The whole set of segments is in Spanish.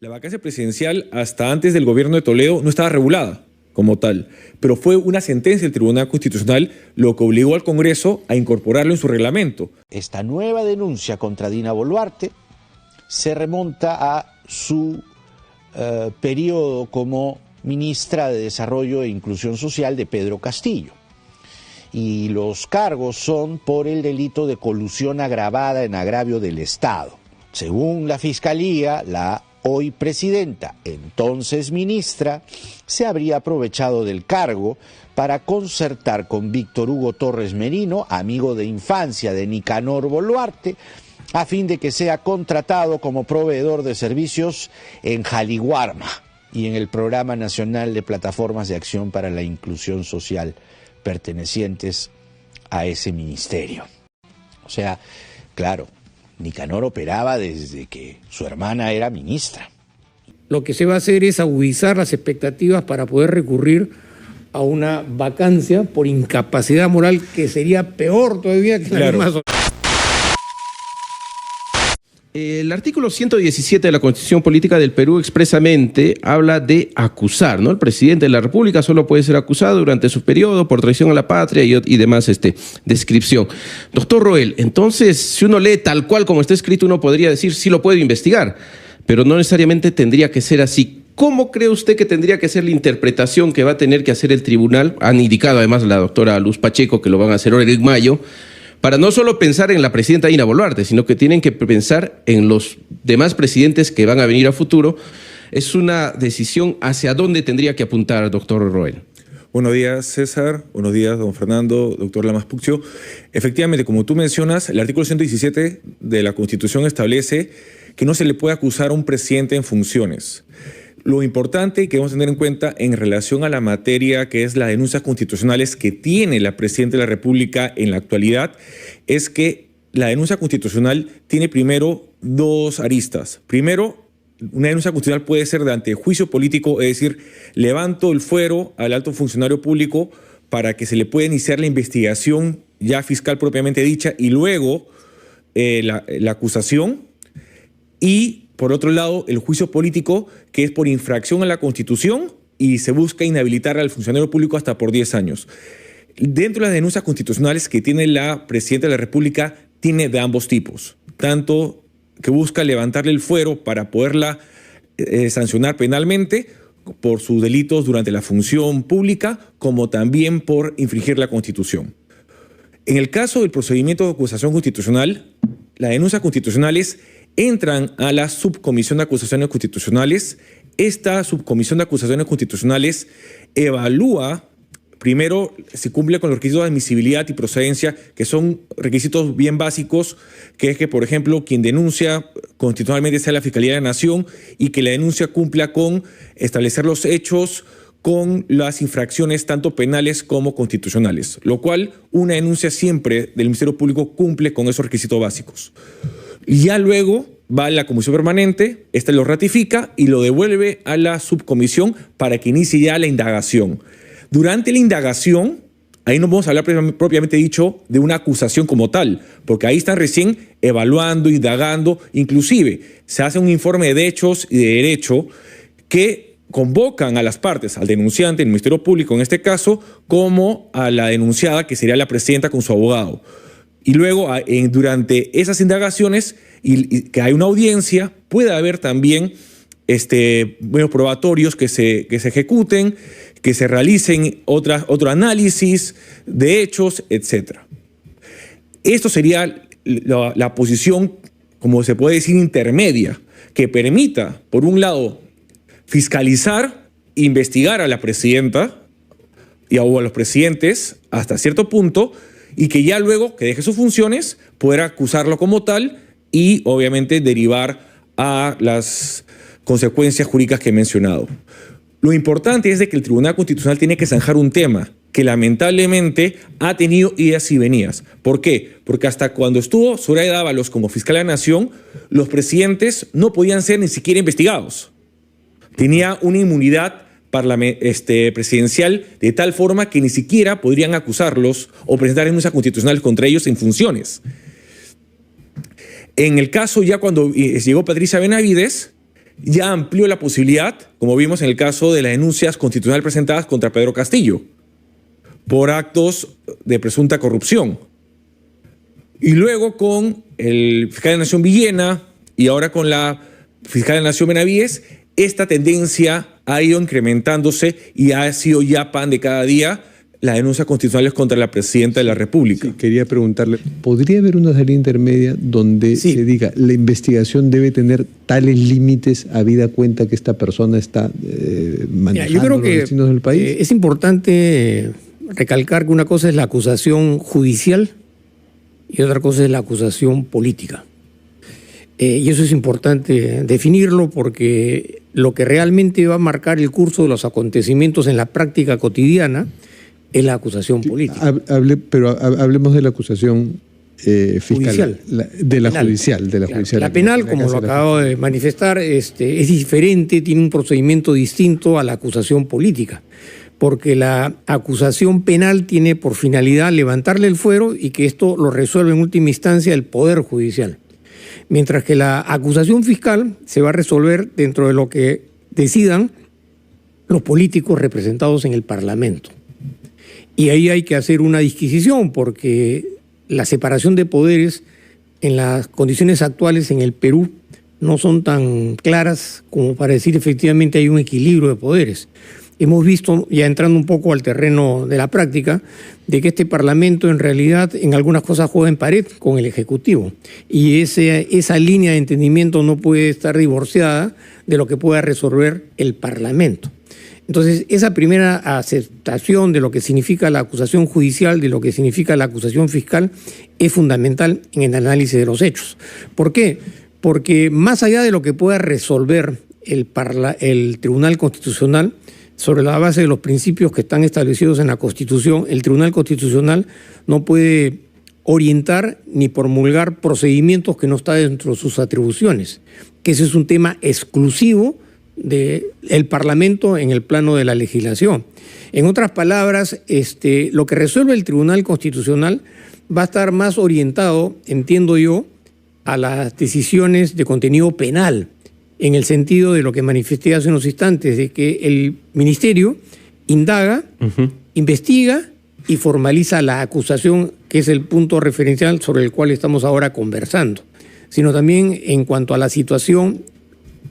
La vacancia presidencial hasta antes del gobierno de Toledo no estaba regulada como tal, pero fue una sentencia del Tribunal Constitucional lo que obligó al Congreso a incorporarlo en su reglamento. Esta nueva denuncia contra Dina Boluarte se remonta a su periodo como ministra de Desarrollo e Inclusión Social de Pedro Castillo. Y los cargos son por el delito de colusión agravada en agravio del Estado. Según la Fiscalía, la hoy presidenta, entonces ministra, se habría aprovechado del cargo para concertar con Víctor Hugo Torres Merino, amigo de infancia de Nicanor Boluarte, a fin de que sea contratado como proveedor de servicios en Jaliguarma y en el Programa Nacional de Plataformas de Acción para la Inclusión Social pertenecientes a ese ministerio. O sea, claro, Nicanor operaba desde que su hermana era ministra. Lo que se va a hacer es agudizar las expectativas para poder recurrir a una vacancia por incapacidad moral, que sería peor todavía que la misma. El artículo 117 de la Constitución Política del Perú expresamente habla de acusar, ¿no? El presidente de la República solo puede ser acusado durante su periodo por traición a la patria y demás descripción. Doctor Roel, entonces, si uno lee tal cual como está escrito, uno podría decir sí lo puede investigar, pero no necesariamente tendría que ser así. ¿Cómo cree usted que tendría que ser la interpretación que va a tener que hacer el tribunal? Han indicado además la doctora Luz Pacheco que lo van a hacer ahora en mayo, para no solo pensar en la presidenta Dina Boluarte, sino que tienen que pensar en los demás presidentes que van a venir a futuro. Es una decisión hacia dónde tendría que apuntar, doctor Roel. Buenos días, César. Buenos días, don Fernando, doctor Lamas Puccio. Efectivamente, como tú mencionas, el artículo 117 de la Constitución establece que no se le puede acusar a un presidente en funciones. Lo importante que debemos tener en cuenta en relación a la materia que es las denuncias constitucionales que tiene la Presidenta de la República en la actualidad es que la denuncia constitucional tiene primero dos aristas. Primero, una denuncia constitucional puede ser de ante juicio político, es decir, levanto el fuero al alto funcionario público para que se le pueda iniciar la investigación ya fiscal propiamente dicha y luego la acusación. Y por otro lado, el juicio político, que es por infracción a la Constitución y se busca inhabilitar al funcionario público hasta por 10 años. Dentro de las denuncias constitucionales que tiene la Presidenta de la República, tiene de ambos tipos. Tanto que busca levantarle el fuero para poderla sancionar penalmente por sus delitos durante la función pública, como también por infringir la Constitución. En el caso del procedimiento de acusación constitucional, las denuncias constitucionales entran a la Subcomisión de Acusaciones Constitucionales. Esta Subcomisión de Acusaciones Constitucionales evalúa, primero, si cumple con los requisitos de admisibilidad y procedencia, que son requisitos bien básicos, que es que, por ejemplo, quien denuncia constitucionalmente sea la Fiscalía de la Nación y que la denuncia cumpla con establecer los hechos con las infracciones tanto penales como constitucionales, lo cual una denuncia siempre del Ministerio Público cumple con esos requisitos básicos. Y ya luego va a la comisión permanente, esta lo ratifica y lo devuelve a la subcomisión para que inicie ya la indagación. Durante la indagación, ahí no vamos a hablar propiamente dicho de una acusación como tal, porque ahí están recién evaluando, indagando, inclusive se hace un informe de hechos y de derecho que convocan a las partes, al denunciante, el Ministerio Público en este caso, como a la denunciada, que sería la presidenta con su abogado. Y luego, durante esas indagaciones, y que hay una audiencia, puede haber también probatorios que se ejecuten, que se realicen otro análisis de hechos, etc. Esto sería la posición, como se puede decir, intermedia, que permita, por un lado, fiscalizar, investigar a la presidenta o a los presidentes hasta cierto punto, y que ya luego que deje sus funciones pueda acusarlo como tal y obviamente derivar a las consecuencias jurídicas que he mencionado. Lo importante es de que el Tribunal Constitucional tiene que zanjar un tema que lamentablemente ha tenido idas y venidas. ¿Por qué? Porque hasta cuando estuvo Zoraida Dávalos como fiscal de la Nación, los presidentes no podían ser ni siquiera investigados. Tenía una inmunidad presidencial de tal forma que ni siquiera podrían acusarlos o presentar denuncias constitucionales contra ellos en funciones. En el caso ya cuando llegó Patricia Benavides, ya amplió la posibilidad, como vimos en el caso de las denuncias constitucionales presentadas contra Pedro Castillo, por actos de presunta corrupción. Y luego con el fiscal de la Nación Villena y ahora con la fiscal de la Nación Benavides, esta tendencia ha ido incrementándose y ha sido ya pan de cada día las denuncias constitucionales contra la presidenta de la República. Sí, quería preguntarle, ¿podría haber una salida intermedia donde se diga la investigación debe tener tales límites habida cuenta que esta persona está manejando yo creo los que destinos del país? Es importante recalcar que una cosa es la acusación judicial y otra cosa es la acusación política. Y eso es importante definirlo porque lo que realmente va a marcar el curso de los acontecimientos en la práctica cotidiana es la acusación política. Pero hablemos de la acusación fiscal. Judicial. De la judicial. La penal, como lo acabo de manifestar, es diferente, tiene un procedimiento distinto a la acusación política, porque la acusación penal tiene por finalidad levantarle el fuero y que esto lo resuelve en última instancia el Poder Judicial. Mientras que la acusación fiscal se va a resolver dentro de lo que decidan los políticos representados en el Parlamento. Y ahí hay que hacer una disquisición porque la separación de poderes en las condiciones actuales en el Perú no son tan claras como para decir efectivamente hay un equilibrio de poderes. Hemos visto, ya entrando un poco al terreno de la práctica, de que este Parlamento en realidad en algunas cosas juega en pared con el Ejecutivo. Y esa línea de entendimiento no puede estar divorciada de lo que pueda resolver el Parlamento. Entonces, esa primera aceptación de lo que significa la acusación judicial, de lo que significa la acusación fiscal, es fundamental en el análisis de los hechos. ¿Por qué? Porque más allá de lo que pueda resolver el Tribunal Constitucional, sobre la base de los principios que están establecidos en la Constitución, el Tribunal Constitucional no puede orientar ni promulgar procedimientos que no están dentro de sus atribuciones, que ese es un tema exclusivo del Parlamento en el plano de la legislación. En otras palabras, lo que resuelve el Tribunal Constitucional va a estar más orientado, entiendo yo, a las decisiones de contenido penal, en el sentido de lo que manifesté hace unos instantes, de que el Ministerio indaga, investiga y formaliza la acusación, que es el punto referencial sobre el cual estamos ahora conversando, sino también en cuanto a la situación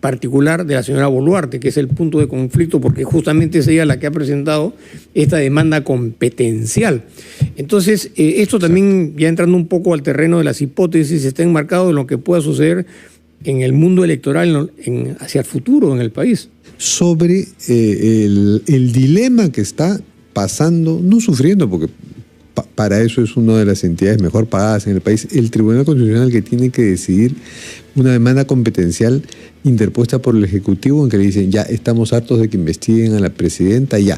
particular de la señora Boluarte, que es el punto de conflicto, porque justamente es ella la que ha presentado esta demanda competencial. Entonces, esto también, ya entrando un poco al terreno de las hipótesis, está enmarcado en lo que pueda suceder en el mundo electoral hacia el futuro en el país. Sobre el dilema que está pasando, no sufriendo, porque para eso es una de las entidades mejor pagadas en el país, el Tribunal Constitucional, que tiene que decidir una demanda competencial interpuesta por el Ejecutivo en que le dicen ya estamos hartos de que investiguen a la presidenta, ya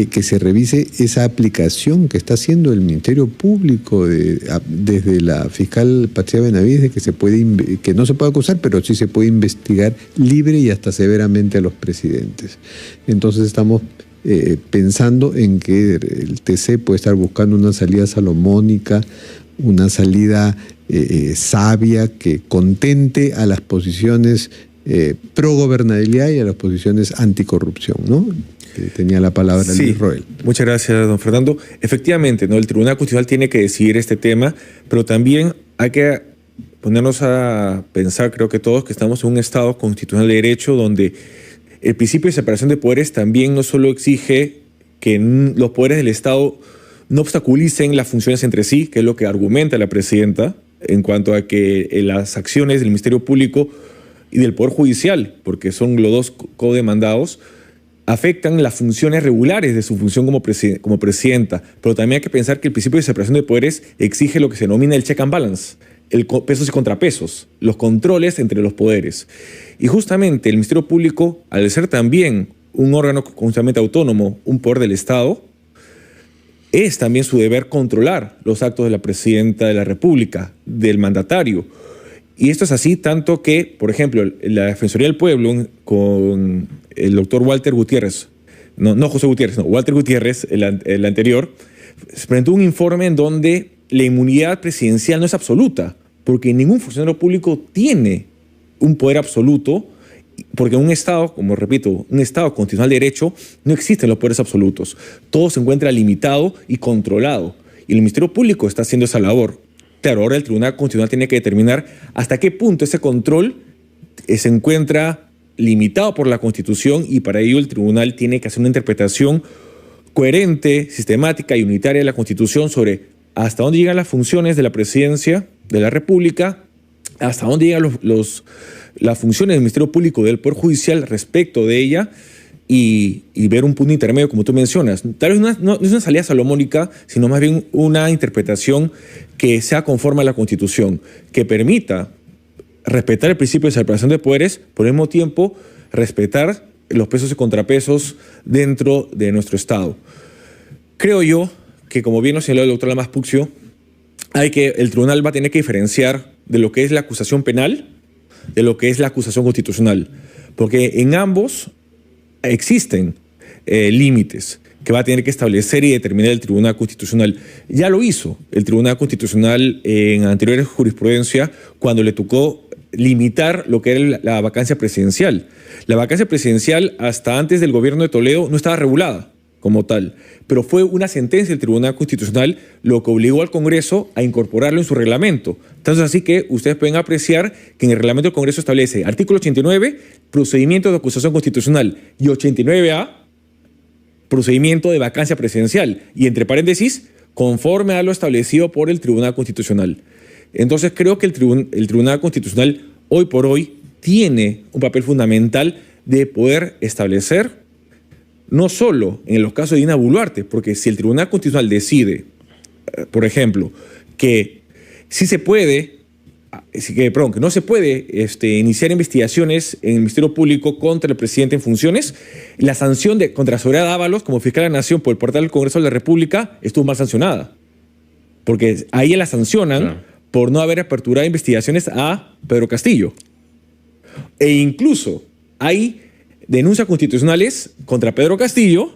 que se revise esa aplicación que está haciendo el Ministerio Público desde la fiscal Patricia Benavides, de que no se puede acusar, pero sí se puede investigar libre y hasta severamente a los presidentes. Entonces estamos pensando en que el TC puede estar buscando una salida salomónica, una salida sabia que contente a las posiciones pro gobernabilidad y a las posiciones anticorrupción, ¿no? Tenía la palabra Luis Roel. Muchas gracias, don Fernando. Efectivamente, ¿no? El Tribunal Constitucional tiene que decidir este tema, pero también hay que ponernos a pensar, creo que todos, que estamos en un Estado constitucional de derecho donde el principio de separación de poderes también no solo exige que los poderes del Estado no obstaculicen las funciones entre sí, que es lo que argumenta la presidenta, en cuanto a que las acciones del Ministerio Público y del Poder Judicial, porque son los dos codemandados, afectan las funciones regulares de su función como presidenta. Pero también hay que pensar que el principio de separación de poderes exige lo que se denomina el check and balance, el pesos y contrapesos, los controles entre los poderes. Y justamente el Ministerio Público, al ser también un órgano constitucionalmente autónomo, un poder del Estado, es también su deber controlar los actos de la presidenta de la República, del mandatario. Y esto es así tanto que, por ejemplo, la Defensoría del Pueblo con el doctor Walter Gutiérrez, Walter Gutiérrez, el anterior, presentó un informe en donde la inmunidad presidencial no es absoluta, porque ningún funcionario público tiene un poder absoluto Porque en un Estado, como repito, un Estado constitucional de derecho, no existen los poderes absolutos. Todo se encuentra limitado y controlado. Y el Ministerio Público está haciendo esa labor. Claro, ahora el Tribunal Constitucional tiene que determinar hasta qué punto ese control se encuentra limitado por la Constitución, y para ello el Tribunal tiene que hacer una interpretación coherente, sistemática y unitaria de la Constitución sobre hasta dónde llegan las funciones de la Presidencia de la República, hasta dónde llegan las funciones del Ministerio Público, del Poder Judicial respecto de ella, y ver un punto intermedio, como tú mencionas. Tal vez no es una salida salomónica, sino más bien una interpretación que sea conforme a la Constitución, que permita respetar el principio de separación de poderes, pero al mismo tiempo respetar los pesos y contrapesos dentro de nuestro Estado. Creo yo que, como bien lo señaló el doctor Lamas Puccio, el tribunal va a tener que diferenciar de lo que es la acusación penal de lo que es la acusación constitucional, porque en ambos existen límites que va a tener que establecer y determinar el Tribunal Constitucional. Ya lo hizo el Tribunal Constitucional en anteriores jurisprudencia cuando le tocó limitar lo que era la vacancia presidencial. La vacancia presidencial hasta antes del gobierno de Toledo no estaba regulada como tal, pero fue una sentencia del Tribunal Constitucional lo que obligó al Congreso a incorporarlo en su reglamento. Entonces, así que ustedes pueden apreciar que en el reglamento del Congreso establece artículo 89, procedimiento de acusación constitucional, y 89A, procedimiento de vacancia presidencial, y entre paréntesis, conforme a lo establecido por el Tribunal Constitucional. Entonces, creo que el Tribunal Constitucional hoy por hoy tiene un papel fundamental de poder establecer, no solo en los casos de Dina Boluarte, porque si el Tribunal Constitucional decide, por ejemplo, que no se puede iniciar investigaciones en el Ministerio Público contra el presidente en funciones, la sanción contra Soledad Ábalos como fiscal de la Nación por el portal del Congreso de la República estuvo mal sancionada, porque a ella la sancionan por no haber aperturado investigaciones a Pedro Castillo. E incluso hay denuncias constitucionales contra Pedro Castillo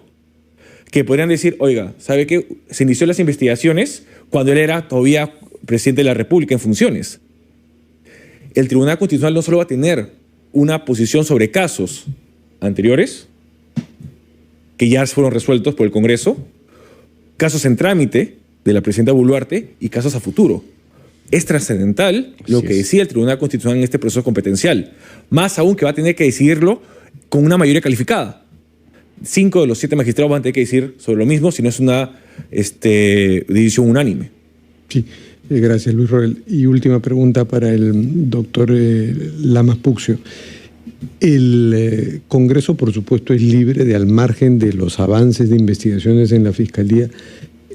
que podrían decir, oiga, ¿sabe qué? Se inició las investigaciones cuando él era todavía presidente de la República en funciones. El Tribunal Constitucional no solo va a tener una posición sobre casos anteriores, que ya fueron resueltos por el Congreso, casos en trámite de la presidenta Boluarte y casos a futuro. Es trascendental lo que decía el Tribunal Constitucional en este proceso competencial. Más aún que va a tener que decidirlo con una mayoría calificada. 5 de los 7 magistrados van a tener que decir sobre lo mismo, si no es una decisión unánime. Sí, gracias Luis Roel. Y última pregunta para el doctor Lamas Puccio. El Congreso, por supuesto, es libre de, al margen de los avances de investigaciones en la Fiscalía,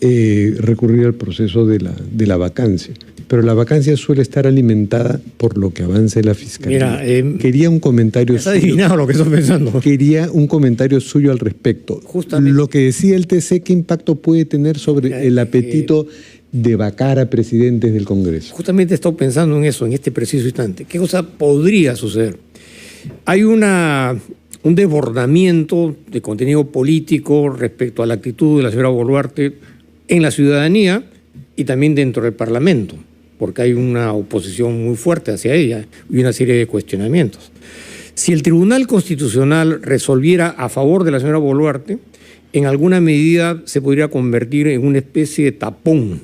recurrir al proceso de la vacancia. Pero la vacancia suele estar alimentada por lo que avance la Fiscalía. Mira, quería un comentario suyo. Has adivinado lo que estoy pensando. Quería un comentario suyo al respecto. Justamente. Lo que decía el TC, ¿qué impacto puede tener sobre el apetito de vacar a presidentes del Congreso? Justamente he estado pensando en eso en este preciso instante. ¿Qué cosa podría suceder? Hay un desbordamiento de contenido político respecto a la actitud de la señora Boluarte en la ciudadanía y también dentro del Parlamento, porque hay una oposición muy fuerte hacia ella y una serie de cuestionamientos. Si el Tribunal Constitucional resolviera a favor de la señora Boluarte, en alguna medida se podría convertir en una especie de tapón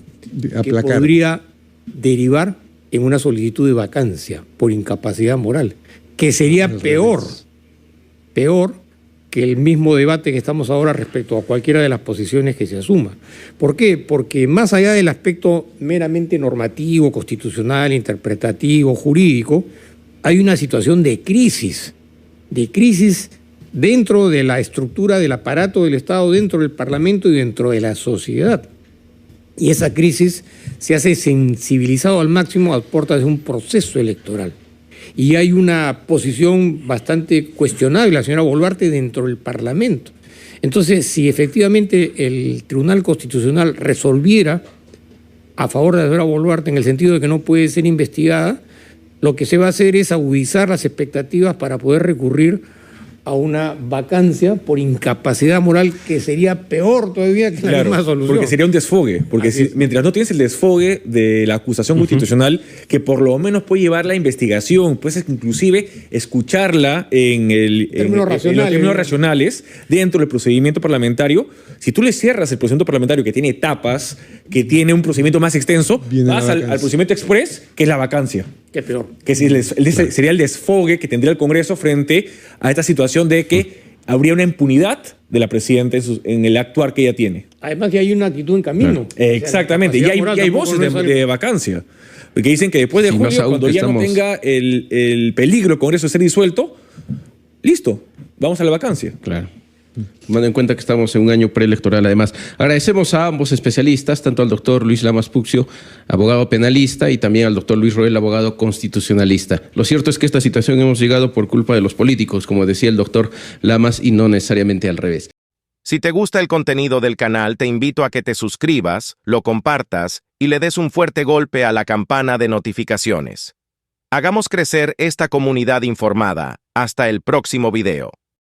que podría derivar en una solicitud de vacancia por incapacidad moral, que sería peor que el mismo debate que estamos ahora respecto a cualquiera de las posiciones que se asuma. ¿Por qué? Porque más allá del aspecto meramente normativo, constitucional, interpretativo, jurídico, hay una situación de crisis dentro de la estructura del aparato del Estado, dentro del Parlamento y dentro de la sociedad. Y esa crisis se hace sensibilizado al máximo a puertas de un proceso electoral. Y hay una posición bastante cuestionable de la señora Boluarte dentro del Parlamento. Entonces, si efectivamente el Tribunal Constitucional resolviera a favor de la señora Boluarte en el sentido de que no puede ser investigada, lo que se va a hacer es agudizar las expectativas para poder recurrir a una vacancia por incapacidad moral, que sería peor todavía que la misma solución. Porque sería un desfogue. Porque mientras no tienes el desfogue de la acusación constitucional, que por lo menos puede llevar la investigación, puedes inclusive escucharla en los términos racionales dentro del procedimiento parlamentario. Si tú le cierras el procedimiento parlamentario, que tiene etapas, que tiene un procedimiento más extenso, vas al procedimiento express, que es la vacancia. Qué peor. Que sería el desfogue que tendría el Congreso frente a esta situación de que habría una impunidad de la presidenta en el actuar que ella tiene. Además que hay una actitud en camino. Exactamente, y hay voces de vacancia. Porque dicen que después de junio, cuando ya no tenga el peligro del Congreso de ser disuelto, listo, vamos a la vacancia. Claro. Tomando en cuenta que estamos en un año preelectoral, además. Agradecemos a ambos especialistas, tanto al doctor Luis Lamas Puccio, abogado penalista, y también al doctor Luis Roel, abogado constitucionalista. Lo cierto es que esta situación hemos llegado por culpa de los políticos, como decía el doctor Lamas, y no necesariamente al revés. Si te gusta el contenido del canal, te invito a que te suscribas, lo compartas y le des un fuerte golpe a la campana de notificaciones. Hagamos crecer esta comunidad informada. Hasta el próximo video.